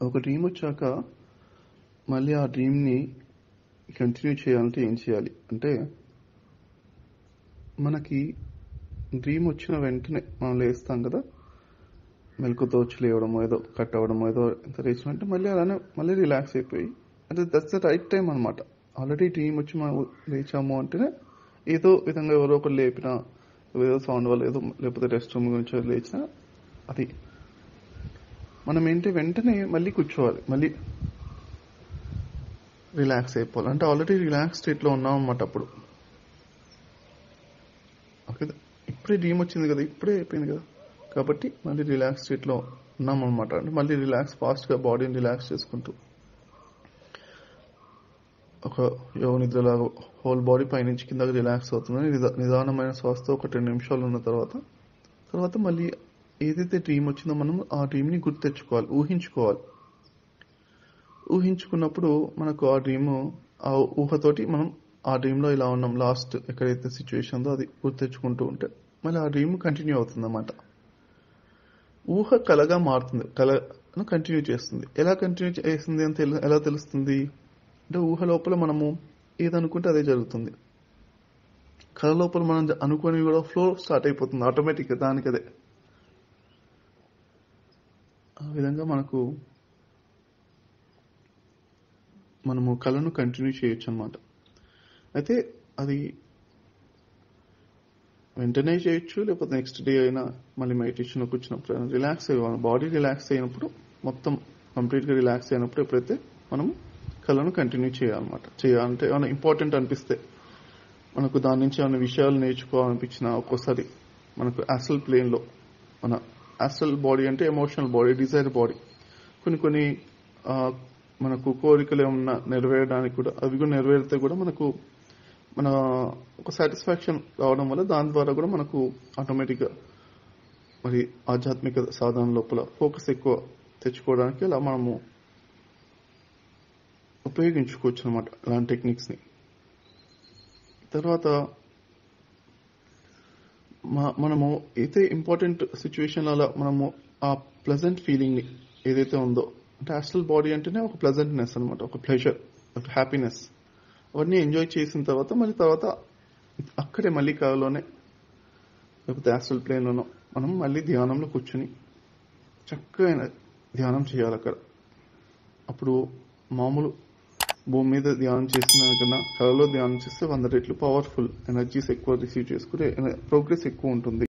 ఒక డ్రీమ్ వచ్చాక మళ్ళీ ఆ డ్రీమ్ని కంటిన్యూ చేయాలంటే ఏం చేయాలి అంటే, మనకి డ్రీమ్ వచ్చిన వెంటనే మనం లేస్తాం కదా, మెలకువతో వచ్చి లేవడమో ఏదో కట్ అవ్వడమో ఏదో ఎంత లేచినంటే మళ్ళీ అలానే మళ్ళీ రిలాక్స్ అయిపోయి, అంటే దట్స్ ద రైట్ టైం అనమాట. ఆల్రెడీ డ్రీమ్ వచ్చి మనం లేచాము అంటేనే ఏదో విధంగా ఎవరో ఒకరు లేపినా, ఏదో సౌండ్ వల్ల ఏదో, లేకపోతే రెస్ట్ రూమ్ గురించి లేచినా, అది మనం ఏంటి వెంటనే మళ్ళీ కూర్చోవాలి, మళ్ళీ రిలాక్స్ అయిపోవాలి. అంటే ఆల్రెడీ రిలాక్స్ స్టేట్లో ఉన్నాం అన్నమాట. అప్పుడు ఓకే, ఇప్పుడే డ్రీమ్ వచ్చింది కదా, ఇప్పుడే అయిపోయింది కదా, కాబట్టి మళ్ళీ రిలాక్స్ స్టేట్లో ఉన్నాం అనమాట. అంటే మళ్ళీ రిలాక్స్ ఫాస్ట్గా బాడీని రిలాక్స్ చేసుకుంటూ ఒక యోగ నిద్రలాగా హోల్ బాడీ పైనుంచి కిందకి రిలాక్స్ అవుతుంది. నిదానమైన శ్వాసతో ఒక 2 నిమిషాలు ఉన్న తర్వాత మళ్ళీ ఏదైతే డ్రీమ్ వచ్చిందో మనం ఆ డ్రీమ్ని గుర్తు తెచ్చుకోవాలి, ఊహించుకున్నప్పుడు మనకు ఆ డ్రీమ్, ఆ ఊహతోటి మనం ఆ డ్రీమ్లో ఇలా ఉన్నాం, లాస్ట్ ఎక్కడైతే సిచ్యువేషన్ ఉందో అది గుర్తు తెచ్చుకుంటూ ఉంటే మళ్ళీ ఆ డ్రీమ్ కంటిన్యూ అవుతుంది అన్నమాట. ఊహ కలగా మారుతుంది, కళను కంటిన్యూ చేస్తుంది. ఎలా కంటిన్యూ చేస్తుంది అని ఎలా తెలుస్తుంది అంటే, ఊహ లోపల మనము ఏదనుకుంటే అదే జరుగుతుంది. కళ లోపల మనం అనుకుని కూడా ఫ్లో స్టార్ట్ అయిపోతుంది ఆటోమేటిక్గా దానికదే. ఆ విధంగా మనము కళను కంటిన్యూ చేయొచ్చు అనమాట. అయితే అది వెంటనే చేయొచ్చు, లేకపోతే నెక్స్ట్ డే అయినా మళ్ళీ మెడిటేషన్లో కూర్చున్నప్పుడు రిలాక్స్ అయ్యాలి. బాడీ రిలాక్స్ అయినప్పుడు, మొత్తం కంప్లీట్గా రిలాక్స్ అయినప్పుడు ఎప్పుడైతే మనము కళను కంటిన్యూ చేయాలన్నమాట. చేయాలంటే ఏమైనా ఇంపార్టెంట్ అనిపిస్తే, మనకు దాని నుంచి ఏమైనా విషయాలు నేర్చుకోవాలనిపించిన, ఒక్కోసారి మనకు యాస్ట్రల్ ప్లేన్లో, మన యాస్ట్రల్ బాడీ అంటే ఎమోషనల్ బాడీ, డిజైర్ బాడీ, కొన్ని మనకు కోరికలు ఏమన్నా నెరవేరడానికి కూడా, అవి కూడా నెరవేరితే కూడా మనకు మన ఒక సాటిస్ఫాక్షన్ రావడం వల్ల దాని ద్వారా కూడా మనకు ఆటోమేటిక్గా మరి ఆధ్యాత్మిక సాధన లోపల ఫోకస్ ఎక్కువ తెచ్చుకోవడానికి అలా మనము ఉపయోగించుకోవచ్చు అనమాట ఇలాంటి టెక్నిక్స్ని. తర్వాత మనము అయితే ఇంపార్టెంట్ సిచ్యువేషన్ అలా మనము ఆ ప్లెజెంట్ ఫీలింగ్ని ఏదైతే ఉందో, అంటే యాస్ట్రల్ బాడీ అంటేనే ఒక ప్లెజెంట్నెస్ అనమాట, ఒక ప్లెజర్, ఒక హ్యాపీనెస్, అవన్నీ ఎంజాయ్ చేసిన తర్వాత అక్కడే మళ్ళీ కళలోనే లేకపోతే యాస్ట్రల్ ప్లేన్లోనో మనం మళ్ళీ ధ్యానంలో కూర్చుని చక్కగా ధ్యానం చేయాలి అక్కడ. అప్పుడు మామూలు భూమి మీద ధ్యానం చేసిన దానికన్నా కళలో ధ్యానం చేస్తే 100 రెట్లు పవర్ఫుల్ ఎనర్జీస్ ఎక్కువ రిసీవ్ చేసుకునే ప్రోగ్రెస్ ఎక్కువ ఉంటుంది.